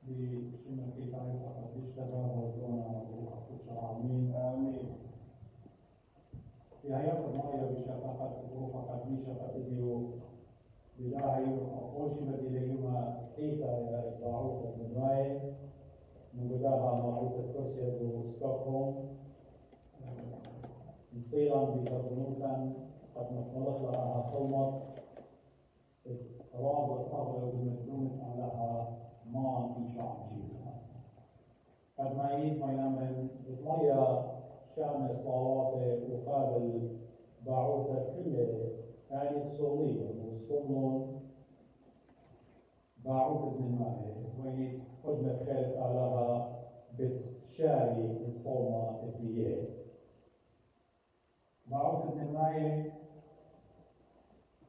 بشمة في تعريف قداشتها ودونا وأخذ شرعين آمين. في حياة المرية بشفاقة ظروف قديشة قديو بداعي أقوشي بديليهما كيف يتبعوث النواي مجدها معروفة كرسي دو ستوكهولم مصيرا بزبنوتا قد نتملخ لها خلمت رازق أغلب المدلومة علىها ما في شعب شيخها قد ما يد ما يعمل المية شأن صلواته وقابل بعوثة كله يعني تصليه وصلون بعوثة من ماء وين خدمة خير علىها بتشاري بتصوم الديات بعوثة من ماء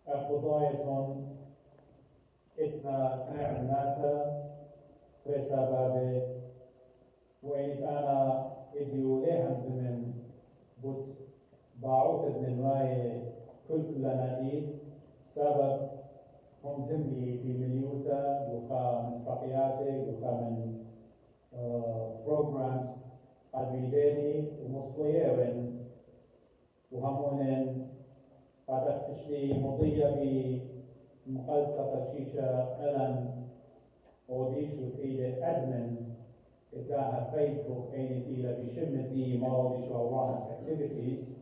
أقضاية إتنا ترع النافة ترسابابي وإن أنا إديو ليهم زمن بوت بعوثة من ماء كل ناديث سبب هم زملي بمليوثة وخا من تقياتي وخا من programs البيداني ومصليين وهمونين قد أختشلي مضية بمقلصة الشيشة ألم عبديشوع إلى أدمن إتلاها فيسبوك أين إلى بشمة دي عبديشوع اوراهام activities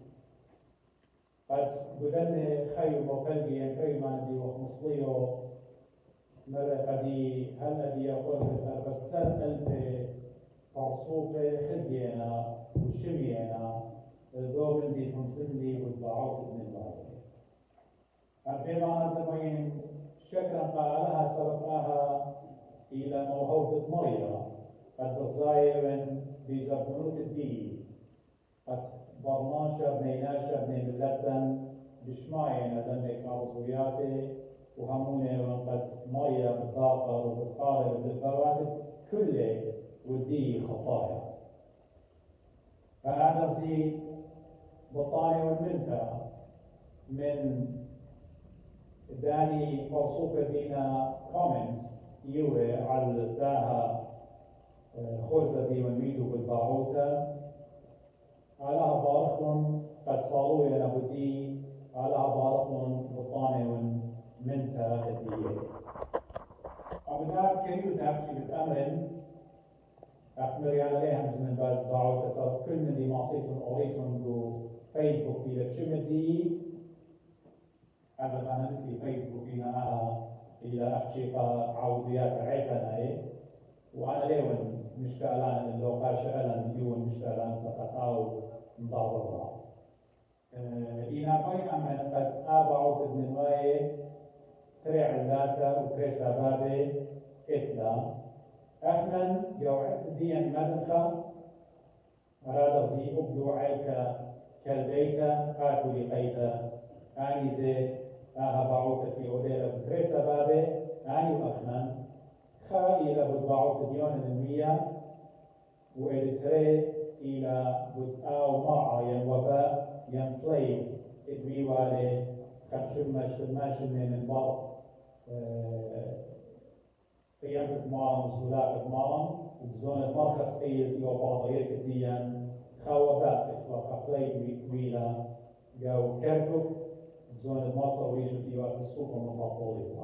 قد بدن خير وقلبي ينفي ما دي وخمصليو مرة قدي هل أدي يقول بس ألف فرصوقة خزينا وشمينا دوبن دي تمسلي والبعوث من البعوث أبدما أزمين شكرا قالها سبقها إلى موهوثة مريا قد بغزايرن بزبنوت الدين قد برناشا بنيناشا بني ملتن بشماينا لنك عرضوياتي وهموني قد مريا بالضاقة وبتقارب بالبواتب كله ودي خطايا فأنا زي بطاني والمنتا من داني مرصوبة بينا كومنتس يوه على داها خرزة دي ونميدو بالباروتا علىها بارخون قد صالوا يا نبودي علىها بارخون بطاني ومنتا الدية أبدا كريو تافتي بالأمرن أخبري عليهم زمن باز باروتا صارت كل من دي ماصيتون أوريتون دو فيسبوك بيلا بشمت دي أبدا أنا مثلي فيسبوك هنا إلى أحشيقة عوديات عيتنا وأنا ليون مشتغلان اللوقا شغلان يون مشتغلان تقطعوا مضاربة إنا بين أمن قد آبعوا تبن واي تريع اللاتة وتري سبابي إتلا أخنا يوعد ديان مدنخة أراد زي أبدو عيك كالبيتا قاتوا لقيتا آني زي آبعوا تكي أوليلا وتري سبابي آني وأخنا خا إلى بدبعوت ديون المية وإلتري إلى بدأو معا ينوباء ينطلي إدويوالي خمشماش من البعض قيامة معهم وسلاقة معهم وبزونة مرخص قيل يو بعضيك الديان خوابات إتوا خطلي دويلا جو كركوك بزونة مصر ويشو إيوات السوق ومفاقولي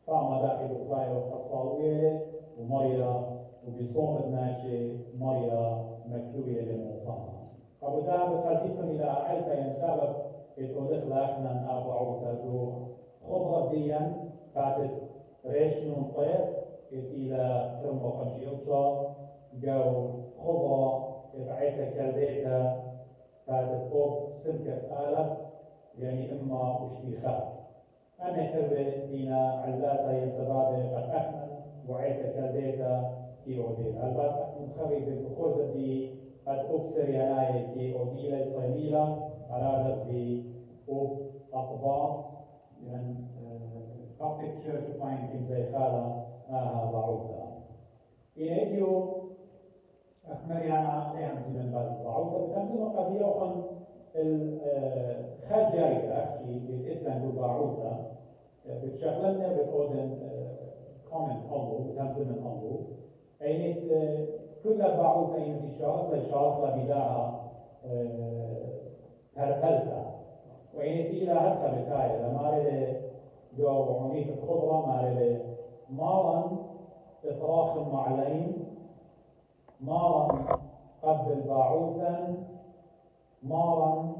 طعم داخل الصاير وقد صاوية ومريا وبصوم الناشي مريا مكلوية للمطعم قبل ذلك بخزيتهم إلى عائلة ينسبب يتولخ لأخنا أبعوتا دو خضرة ديا باتت ريشنون طيف إلى ترمو خمشي أطشا جو خضرة بعيتا كالبيتا باتت قوب سمكة آلة يعني إما وشتيخات أنا تربي إنا علاتا ينسبابي قد أخنا وعيتا كالبيتا كي أوديلا البات أخنا متخريزي بخوزة دي قد أبسر يناي كي أوديلا يصيميلا على زي أوب أطباط يعني أبقى تشيرش باين كم زي خالة بعوتا إن إديو أخمريانا عليهم زمن باز بعوتا بتمزم قد يوخن الخجاري أختي بتأتن ببعوتا بتشغلنا بتقودن كومنت الله بتمزم الله أينت كل بعوث أينت إشارة بداها هربلتا وأينت إلى هدخل بتاعي لما رد جو عنيف الخضرة ما رد مارا إفراخ معلين مارا قبل باعوثا مارا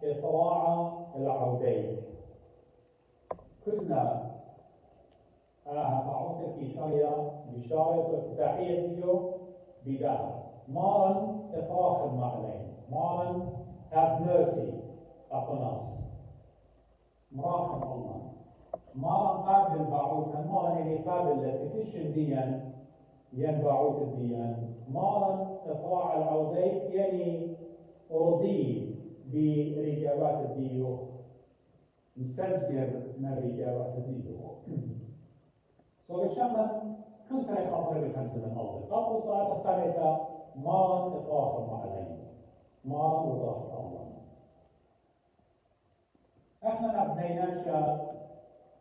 إفراع العودين كلنا بعوث في شريعة بشارة وافتتاحية ديو بداها مارا إفراخ معلين مارا have mercy upon us مراخم الله مارا قابل باعوثا مارا يعني قابل للبتيشن ديا ينبعوث الديان مارا إفراع العودين يعني رضي برجابات الديوخ مسزجر من رجابات الديوخ بالشمل كل تاريخ أمر بالخمسة من أول قبل صلاة اختارت مارا إفراخ معلين مارا وضاخ الله احنا نبنيناش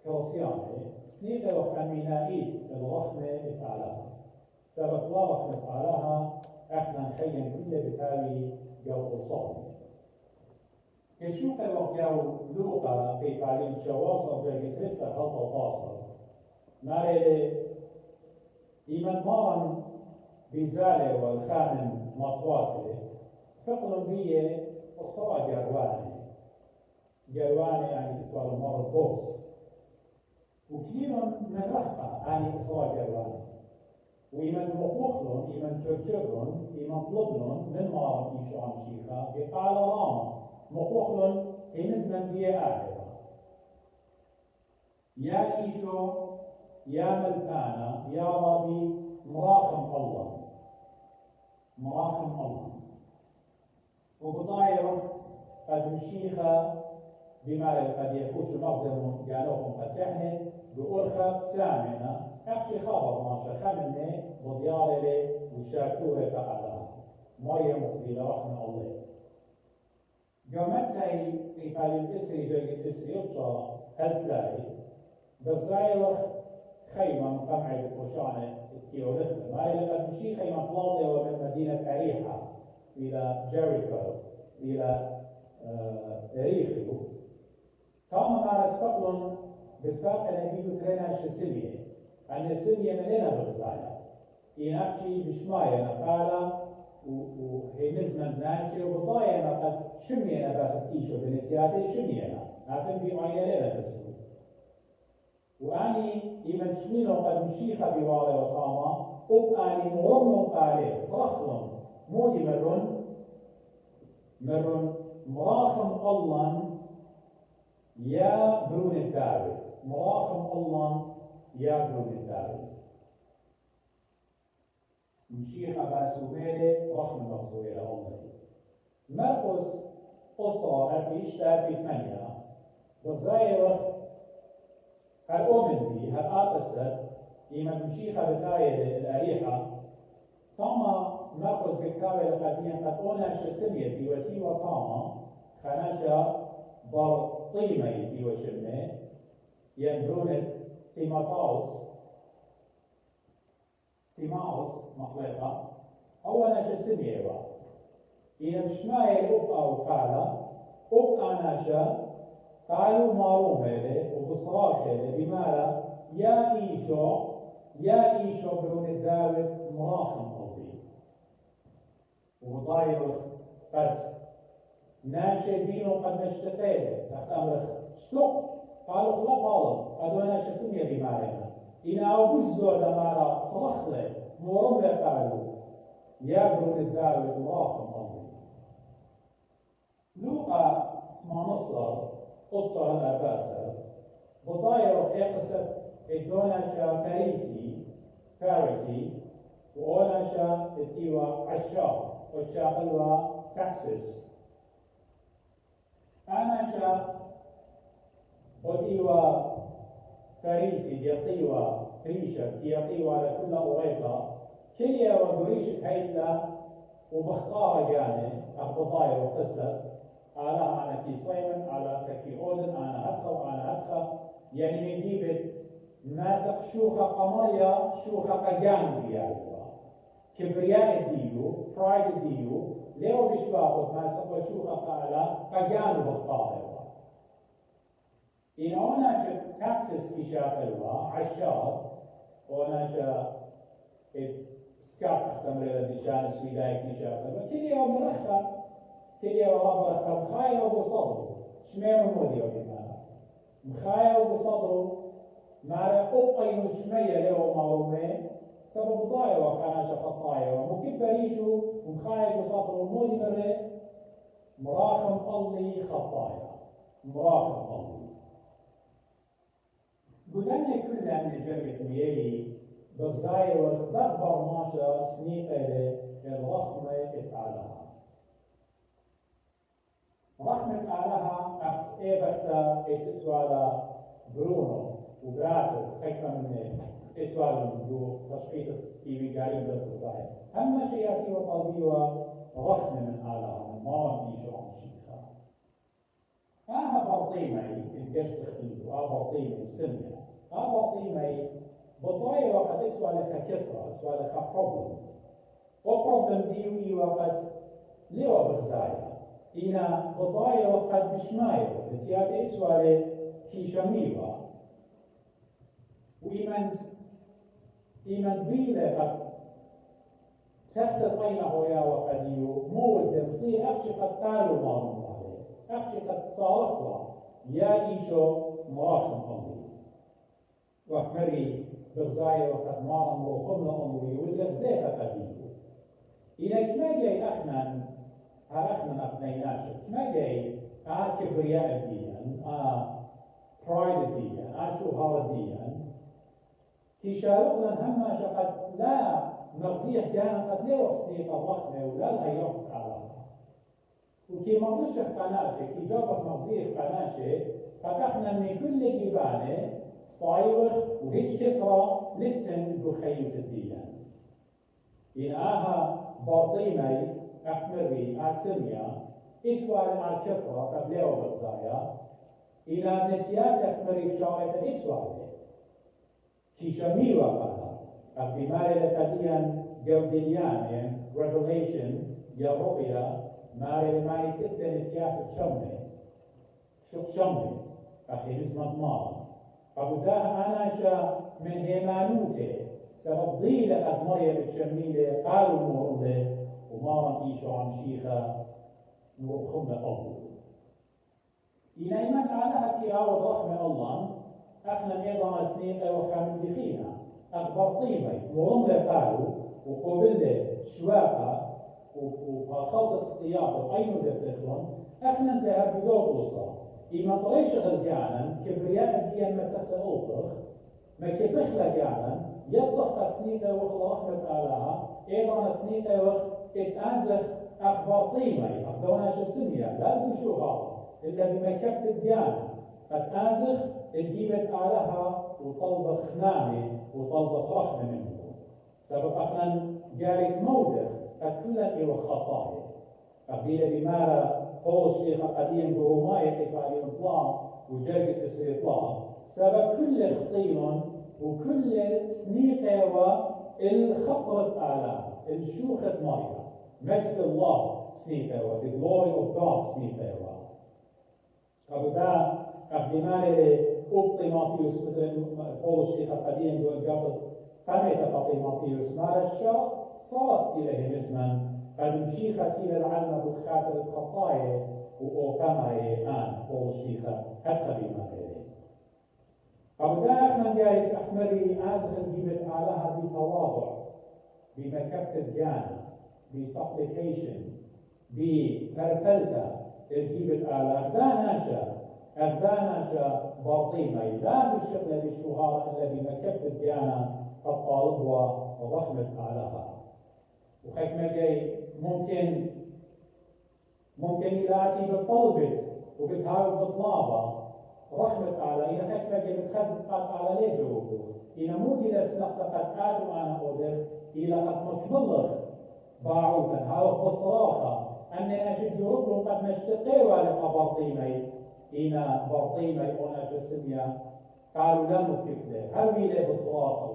كرسياني سنيقة وخمينائيت الرخمة اتعلاها سبب لا رخمة اتعلاها احنا نخيم كل بتالي جو الصوم كشوكا وقياو لوقا في تعليم شواصل جاي ترسل هلطة الباصر ناري إيمان مارا بزالة والخامن مطواتي تفقلن بيه الصلاة جرواني يعني تتوالى مارا البوس وكثير من رخطة يعني الصلاة جرواني وإيمان مقوخلن إيمان تشرشرن إيمان طلبلن من مارا إيشو عن شيخا يقال راما مقوخلن إنزمن بيه آهرة يا إيشو يا ملكانا يا ربي مراخم الله وبضايرخ قد مشيخة بما قد يفوش مغزم قالوهم قد كهنة بأرخة سامنة أخشي خابر ماشا خمنة بضيارة لي وشاكورة قعدها مايا مقزيلة رحمة الله قامتها قال الإسري جاي الإسري يبشى هل تلاقي بغزايرخ خيمة من قمع بقشانة تكيو دخل ما لقد مشي خيمة بلاطة ومن مدينة أريحة إلى جيريكو إلى ريخيو توما ما تفقلن بتفاق نبيو تريناش السلية أن السلية ملينا بغزايا ينخشي بشماية نقالة وهي نزمن ناشي وبضايا قد شمينا باسك إيشو بنتياتي شمينا نابن بمعينة لنا خسرو وأني إيمان شمينو قد مشيخة بوالي وطاما أبقاني مرمو قالي صرخلن مودي مرن مراخم الله يا برون الداوي مراخم الله يا برون الداوي مشيخة باسوبيلي رخم مغزوية الله مرقس قصة أبيش تابي 8 بغزاية رخ هل أؤمن بي هل أبسط إيمان مشيخة بتاية الأريحة توما مرقس بكتابة القديم قد أوناش السمية بيوتي وطاما خناشا برطيمي بيوشمه ينبرون تيماوس مخلطة أو ناشا السمية بقى إذا بشماية الأبقى وقالا أبقى ناشا قالوا ماروم هذا وبصراخ هذا بمالا يا إيشو برون الداود مراخم قلبي وضايرخ قد ناشي بينو قد نشتقيله تخت أمرخ شتق قالوا خلا قالا قدو ناشي سمية بمالنا إن أو بزور دمارا صرخ له مورم له قالوا يا برون الداود مراخم قلبي لوقا تمانصر قطر الأباسر بضايرخ إقصد الدوناشا فارسي وأوناشا الإيوة عشاق وتشاقلوا تكساس أناشا الإيوة فريسي ديقيوة ريشة ديقيوة لكل أوريطة كليا وقريشة هيتلا وبختار جاني أخبطايا وقصة على أنا كي صيمن على كي أودن أنا هدخل يعني من جيبت ناسق شوخة قمرية شوخة قجان بيالوا كبرياء الديو برايد الديو ليو بشواقت ما سقوا شوخة قالا قجانو بخطاهوا إن أنا شا تاكسس كيشاقلوا عشار وأنا شا سكات أختمر لديشان السويداء كيشاقلوا كل يوم رختم كل يوم الله رختم خايا وبصدره شمير مودي وبيمانا مخايا وبصدره مارا أبقينو شمية ليو معرومين سبب ضايع وخناشة خطايا ومكب بريشو ومخايا وبصدره مودي مرة مراخم الله خطايا مراخم الله قلنا كلنا من الجرب ميالي بغزايا وخدخبر ماشا سنيقة الرخمة اتعالها رخمة أعلاها أخت إيبختا اتتوالا برونو وبراتو تكفى من اتوالا دو تشقيط إيبي قارين در بغزايا أما شياتي وطالبيوا رخمة من أعلاها من مارن إيشو عن شيخا برطيمي القشت اختلو برطيمي السنية برطيمي بطايا وقت اتوالا خكترة اتوالا خبروبلم وبروبلم ديوي وقت ليوا بغزايا إنا بطايا وقت بشمايا بتياتي اتوالي كيشميوا وإيمانت بيلة قد تختر أين هويا وقديو مول تمصير أخشي قد قالوا مارم عليه أخشي قد صالحوا يا إيشو مراخم أمري وأخمري بغزايا وقت مارم روخم أمري والغزيتا قديو إنا كما جاي أخنا أبنيناشا كما جاي كبرياء الدين برايد الدين شوهار الدين كيشارقنا هما شقد لا مغزيح كان قد لا وصيت الرخمة ولا الغيرت علىها وكي مرنوش قناشة كي جابت مغزيح قناشة قد أخنا من كل جيبانة سبايوخ وهيج كترة لتن بخيوت الدين إن باطيمي أحمري أسميا إتوال مع الكفرة سبليو بغزايا إلى نتيات أحمري بشارة إتوال كيشميوا قدر أخبماري لقديا جوديان Revelation يا رؤيا ماري لماري تتلى نتيات بشمي شمي أخي نسمة مار فبداها أنا شا من هيمانوتي سبب ضيلة أدمريا بتشميلة قالوا المورولة ومارن إيشو عن شيخة نور خمة الله إنا إيمان علىها كراوة رخمة الله أخنا أيضا سنيقة وخامن دخينا أخبر طيبي مرملة قالوا وقبلة شواقة وخلطة اختياط أين زبتخلون أخنا نزهر بدور بوصة إما طريش غلقانا كبرياء الدين ما تخلق أوطخ ما كبخلق قانا يطلق سنيقة وخلا رخمة علىها أيضا سنيقة وخ اتأزخ أخبار طيمي أخبرنا شو سمية لا بدو شو هذا إلا بمكبت الديانة قد أزخ الجيبت علىها وطلبخ خنامة وطلبخ رخمة منه سبب أخنا جارك مودخ قد كلن إلو خطايا أخدينا بمارا قول الشيخ القديم بروماية إطالي إطلاع وجرقة استطلاع سبب كل خطين وكل سنيقة والخطرة علىها الشوخة مايا مجد الله سنيقة the glory of God سنيقة فبدا أخدماني لأبطيماتيوس مثل قول الشيخ القديم دول قاطب قميت أبطيماتيوس مارا الشا صاص إليه اسما قد مشيخة إلى العلم بالخاطر الخطايا وأوقامي قول الشيخ أدخل ماري فبدا أخنا جايك أخمري آزخ الجيبت علىها بتواضع بمكبت الجانب بسبليكيشن بمربلتا الجيبت على أخداناشا باطيمي لا بالشغل بالشهارة إلا بمكبت الجانب قد طالبها ورخمت علىها وخيك ما جاي ممكن يلاتي بالطلبت وبتهاوي بطلابة رخمت على إذا خيك ما جاي بتخزق قد على ليه جوابه إذا مودي لسنقط قد آدو أنا أودخ إلى قد مكملخ باعوتا هاوخ بالصراخة أننا شجرب لهم قد نشتقيوا لقى برطيمي إنا برطيمي أونا شسميا قالوا لا مكتله هل بيلي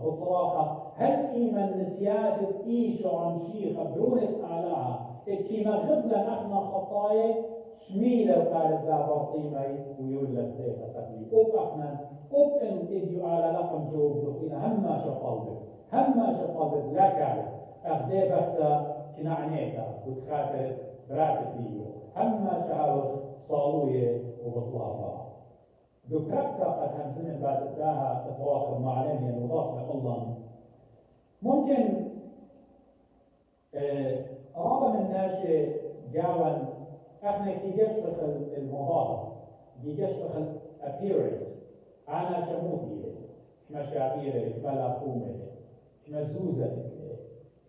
بالصراخة هل إيمن نتياتت إيشو عم شيخة برونة آلاها كيما غبلا أخنا خطايا شميلة وقالت ذا برطيمي ويولد زيتا قدمي أوب أخنا أوب إن إديو على لقم جوب دخينا هما شقلبت لا كالت أخدي بختا كنعنيتا وتخاطرت براتب ديو هما شعرت صالوية وبطلافا دو براكتا قد همسن بازداها تتواخر معلميا وضافنا الله ممكن رابع من ناشي قاون احنا كي يشتغل المظاهر كي يشتغل appearance انا شموتي كما شعبيره كما لاخومه كما زوزه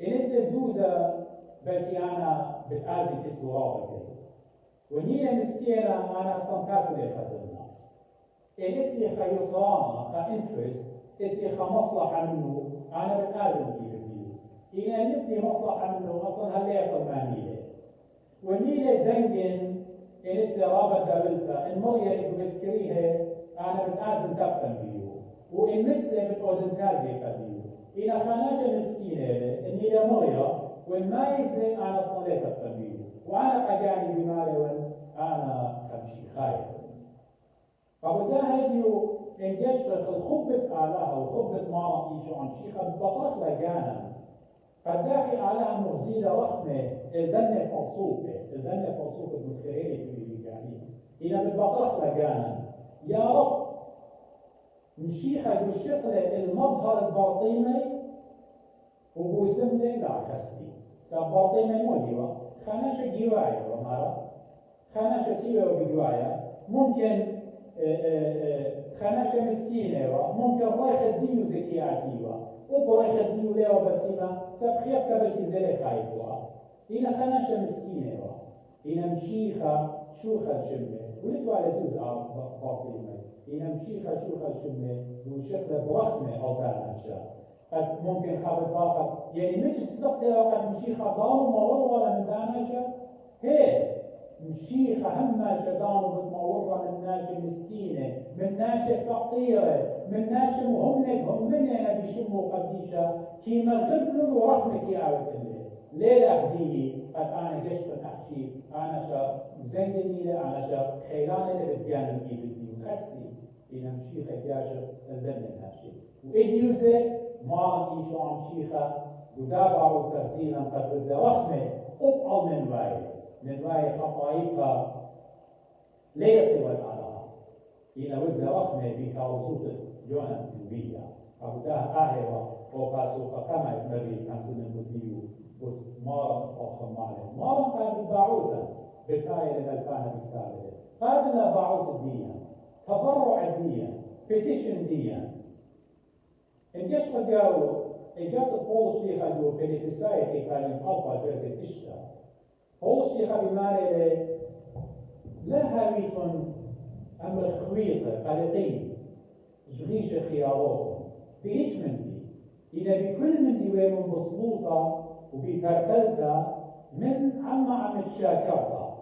انت الزوزه بلكي انا بتازي كسلو رابع ونينا مسكينه انا اصلا كاتولي خزننا انت لي خيطرانا كانترست انت لي خمصلحه منه انا بتازم كيف إن نبتي مصلحة منه أصلاً هالليقة المانية والنيلة زنجن إنت لرابط دابلتا إن مريا اللي بتذكريها أنا بتعزم تبقى بيو وإن مثل بتقودنتازي قبيو إن خاناجة مسكينة النيلة مريا وإن ما يزن أنا أصلاً لا تبقى بيو وأنا قجاني بمالي وإن أنا خمشي خايف فبداها يديو إن يشتغل خبة آلها وخبة ماما إيشو عن شيخة بطرق لجانا قد داخل عليها مغزيلة رخمة الذنة فوصوبة متخيلة في الجاهلين إذا بتبطرخ لجانا يا رب مشيخة بالشقلة المظهر البرطيمي وبوسملة لا خسلي ساب برطيمي موليوة خناشة جواية ومارا خناشة تيوة بجواية ممكن خناشة مسكينة ممكن رايخة ديو زكياتيوة وبرايخ الديو ليو بسيما سبخيب قبل كزيلي خايبوا إنا خناشة مسكينة إنا مشيخة شوخة الشمة ولتو على زوز باطلين إنا مشيخة شوخة الشمة وشكل برخمة أو داناشا قد ممكن خابت باقر يعني مش صدقت وقد مشيخة دانو مور ولا من داناشا هي مشيخة هما شدانو بتمورة من ناشة مسكينة من ناشة فقيرة من ناشة هم مننا بيشموا قديشة كيما غبلن ورخمك يا عود الليل ليلة أخديه قد أنا قشت أحكي أنا شا زنجني أنا شا خيلان اللي بتجانب إيبتي وخسلي إنا مشيخة جاشة الذنب هاشي وإديوزة ما إيشو عن شيخة ودابعوا ترسيلا قد بدأ رخمة أبعل من واي خطايقها ليقوى علىها إن ود رخمة بها وصوت جونا بيا أبداه آهرة وقاسوق كما يمري خمسين المديو مارا فوق مارا قابل باعوثا بتاية للبانة بكتابة قابل باعوث الدين تضرع الدين بيتيشن دين إن جشت قالوا إجابة بولس ليخا جو بنتساية كي كان يطبع جرد إشتا بولس ليخا بمعنى لا هاويتون أمر خويطة قلقين جغيش خياروهم بيش مندي إذا بكل مندي ويمن بسلوطة وبيبربلتا من عم تشاكرتا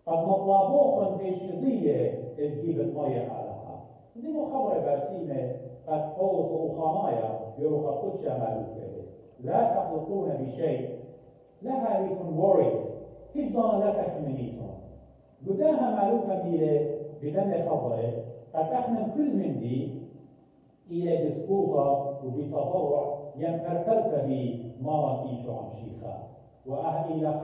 قد مطلبوخن بيش يضية الجيب المية علىها زي ما خبر باسيمة قد بولس وخانايا يروخ قدشا مالوكة لا تقلقون بشيء لا هاويتون worried هيش دانا لا تخمنيتون قداها مالوكا ميلة بدن خبره قد احنا كل مندي إلى بسقوطة وبتضرع ينبربلت بمارا إيشو عم شيخا وإلى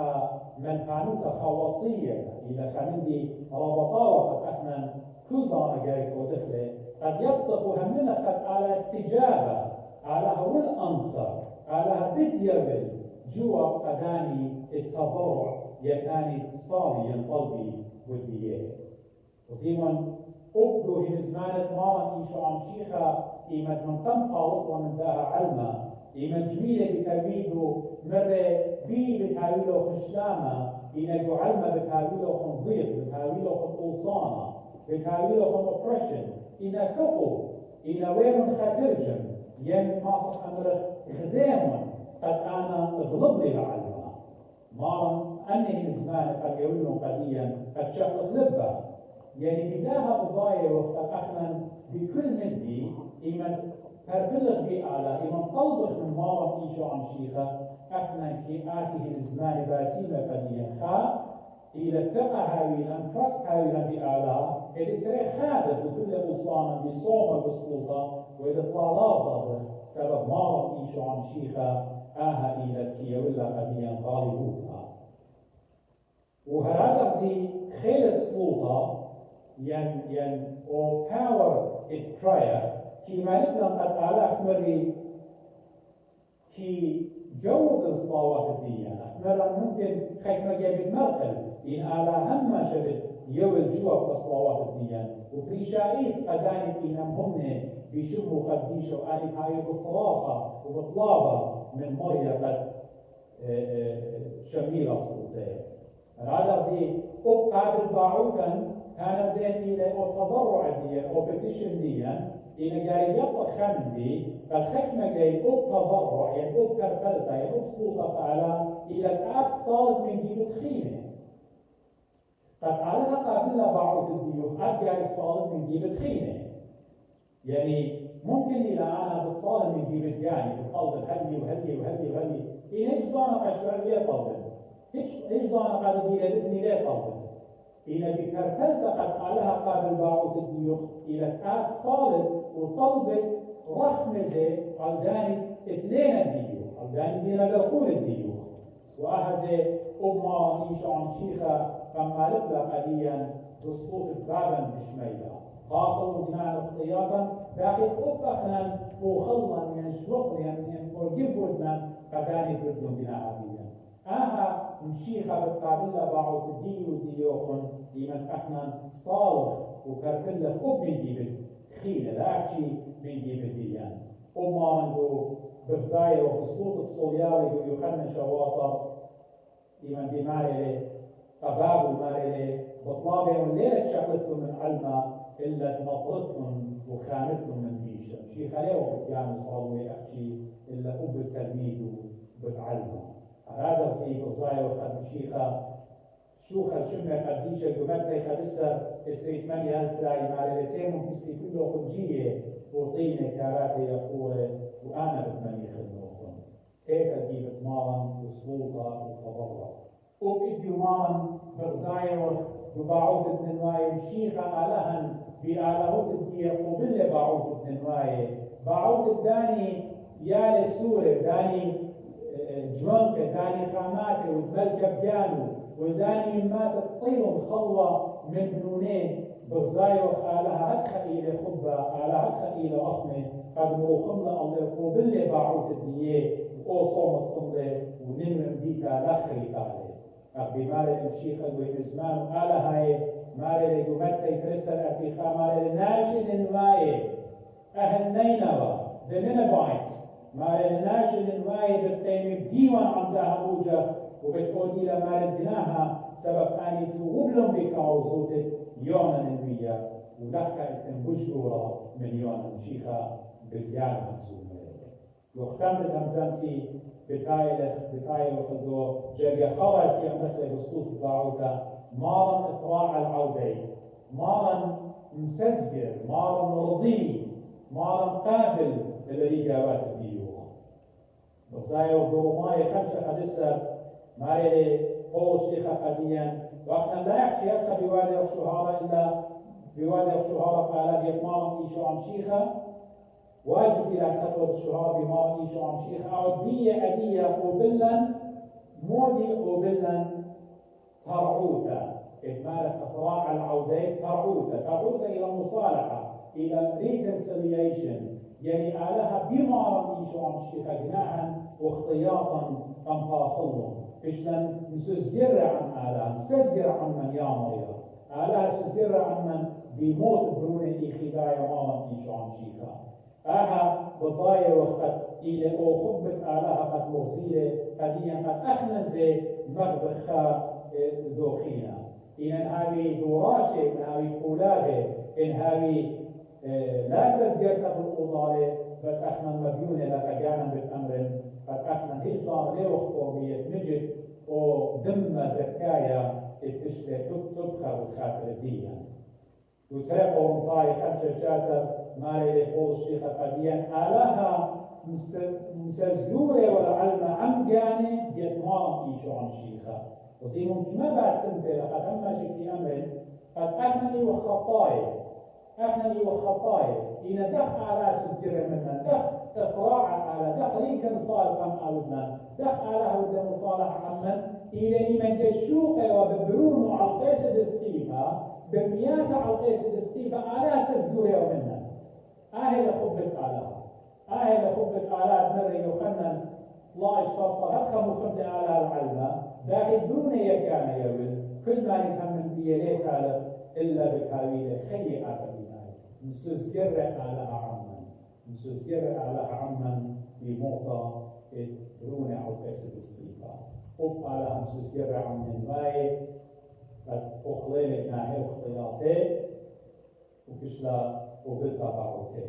من كانوتا خواصية إلى خمندي رابطاوة قد احنا كل دانا جارك ودخله قد يطلق همنا قد على استجابة على هو الأنصر على بديابل جوا قداني التضرع يباني صالي ينقلبي وديه وزيمون أبدو هم زمانة مارا إيشو عم شيخا إيمت من تنقى وطوة من داها علما إيمت جميلة بتاويله مرة بي بتاويله خشلامة إينجو علما بتاويله خنضيق بتاويله خنقلصانة بتاويله خنقرشن إينا ثقو إينا ويمن خاترجم ين ماصح أمرخ خدامن قد أنا اغلب لي العلما مارا أنهم زمان قد يولون قديا قد شغل خلبة يعني بداها بضايا وقت أخنا بكل مدي إيمت هربلغ بآلا إمام طلبخ من مارم إيشو عم شيخة أخنا كي آته الزمان باسيمة قديا خا إلى الثقة هاويلا ترست هاويلا بآلا إذا تري خادر بكل أصانا بصوم بسلطة وإذا طلع لازر سبب مارم إيشو عم شيخة آها إلى الكي ولا قديا غالبوتها وهرادر زي خيلة سلطة ين أو power it prayer كي ما نبلغ قد آلاف مري كي جوب الصلوات الديان أخبر ممكن خيك ما جايب مرقل إن آلا هم شبت يول جواب الصلوات الديان وبريشائيت قداني إنهم هم بيشموا قديشة وآلي هاي بالصراخة وبطلابة من مريا قد شميلة صوتين هذا زي قابل باعوتا كان بدين إلى أو تضرع ديان أو بتيشن ديان إن جاي يطلق خمدي فالحكمة جاي تضرع يعني كربلتا يعني سلطة تعالى إلى الآب صالت من جيب تخينه قد عليها قابلها بعض الديوخ آب جاي صالت من جيب تخينه يعني ممكن إلى أنا بتصالت من جيب الجاني بطلب هلي وهلي وهلي وهلي إن إيش دانا قشوع ليه طلب إيش دانا قادر دي لبني ليه طلب إن بكربلتا قد عليها قابل بعض الديوخ إلى الآب صالت وطلبت رخمزة عالداني اثنين الديوخ عالداني دينا لرقول الديوخ وأهزة أمار إيش عن شيخة كما لبلا قليا بسقوط بابا بشميلة قاخل بناء اختياطا داخل أبخنا وخلا من شوقل يعني فورجيب ودنا قداني بدهم بناء عبيا مشيخة بتقابلها بعض الديوخن لمن أخنا صالح وكربلة أب من جيبت خيلة لا أحكي من جيبت ديان أما عنده بغزاية وبسلوط الصولياري يخمن شواصر لمن بماري قباب الماري بطلابهم ليلة شغلتهم من علمة إلا نظرتهم وخانتهم من بيشة مشيخة ليه وبتيان صالوي أحكي إلا أب التلميذ وبتعلمه هذا الصيب بغزاية وقت مشيخة شوخة الشمة قديشة قمتنا يخلصر السيد ماني هالتلاي مارلتين وكسلي كله خنجية وطينة كاراتي يقول وأنا بتمني خدموكم تيتا دي بتمارن وسلوطة وتضرع وبديو مارن بغزاية وبعوض النواية مشيخة آلهن بآلهوت الدية وبالله بعوض النواية بعوض الداني يالي سورة داني جوانك داني خاماتي وتملك بجانو وداني ما تطيرهم خلوة من بنونين بغزاية وخالها أدخل إلى خبة على أدخل إلى أخمة قد موخمنا الله يقول بالله باعوت الدية وقو صومت صمله وننوى مديتا لخري تالي أخبي مالي المشيخة وإزمان وقال هاي مالي لقمتها يترسل أبيخا مالي لناشي لنواية أهل نينوى the Ninevites مالي لناشي لنواية بتقيم بديوان عمدها أوجه وبتقودي لمالت جناها سبب أني توبلهم بكاو صوتك يونا ننوية ولخا التنبشورة من يونا مشيخة بالجان مخزومة واختمت همزمتي بتايلخ خدو جريا خرج كي أمدخل بسطوط ضاعوتا مارا إطراع العودي مارا مسزجر مارا مرضي مارا قابل الذي جاوات الديوخ بغزايا وبروماي خمسة خلصة ماري قول شيخة قديا وأخنا لا يحكي يدخل بوادي الشهارة إلا بوادي الشهارة قال بيطمارم إيشو عم شيخة واجب إلى خطوة الشهارة بمارم إيشو عم شيخة عدبية أدية قوبلا مودي قوبلا ترعوثة إكمالة أفراع العودين ترعوثة إلى مصالحة إلى reconciliation يعني آلها بمارم إيشو عم شيخة جناحا واختياطا قمقاخلهم إشلن نسزجر عن آلها نسزجر عن من يامريا آلها سزجر عن من بموت برون إخدايا ماما إيشو عن شيخا آها بضايا وقت إلى أو خبت آلها قد مرسيلة قديا قد أخنزي مغبخا دوخينا إن هاوي دوراشة إن هاوي قولاغة إن هاوي لا سزجرت بالقضالة بس أخنا مبيونة لتجانا بالأمر قد أخنا هجدان ليه وقت قربية نجد ودم زكايا التشتى تبخر وتخاطر الدية وتاقوا مطاي خمسة جاسر مالي لقول شيخة قديان آلها مسزجورة والعلم عم جاني بيتمارن إيشو عن شيخة وزي ممكن ما بعد سنتي لقد أما شكي أمر قد أخنني وخطاي إن دخ على سزجر منا دخ إطراع على دخ ليكن صالحا أولنا دخ على هودة مصالح عمن إلى من دشوقه وببرونه على القيس دستيفا بميات على القيس دستيفا على سزجر منا آهي لخبك آلات مرة يوخنا الله اشتصر هدخل مخبة آلات العلمة داخل دون يكان يول كل ما نتهم بيليت على إلا بكاويلة خيئة بناي مسوزجر على عمن بموطة برونة أو قيس الاستيفاء على مسوزجر عمن باي قد أخليلت ناهي اختلاطي وكشلا وبلتا باعوتي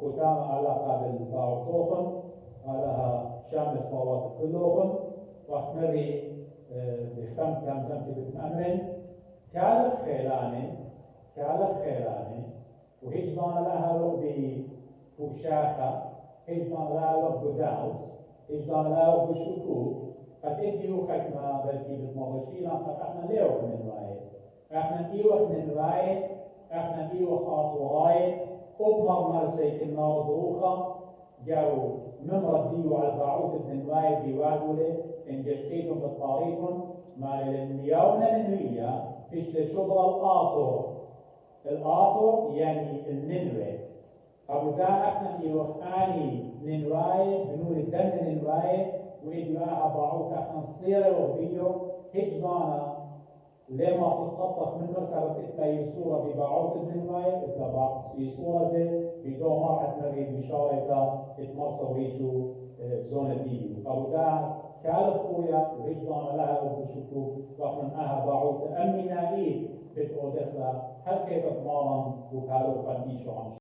ختام على قابل باعوتوخن على شام الصلوات كلوخن وقت مري بختم كام زمتي بتمأمن كالخ خيلاني وهيج دانا لها لغ بفوشاخة هيج دانا لها لغ بداوس هيج دانا لها لغ بشكوك قد اتيو خكمة بلكي بتمغشينا قد احنا ليوخ من راي احنا ايوخ آطوراي أبمر مرسيك النار ضروخة جاو ممرديو على الباعوت ابن وايد بيوادولي إن جشقيتم بالطاريتم ما للمياونا ننوية فيش لشبر الآطر يعني الننوي قبل كان احنا إيوخاني ننواي بنون الدم ننواي وإدواها باعوت احنا الصيرة وغبيو هجدانا لما سقطت من مرسلة إتلا يسورة بباعوت النواي إتلا يسورة زي بدو مرعت مريد بشارة إتمرسة ويشو بزون الدين قبل كان كالخ قوية وهجدانا لها وبشكو وأخنا أها باعوت أمنا إيه بتقول دخلها هل كيف تمارن وكالو قديشو عن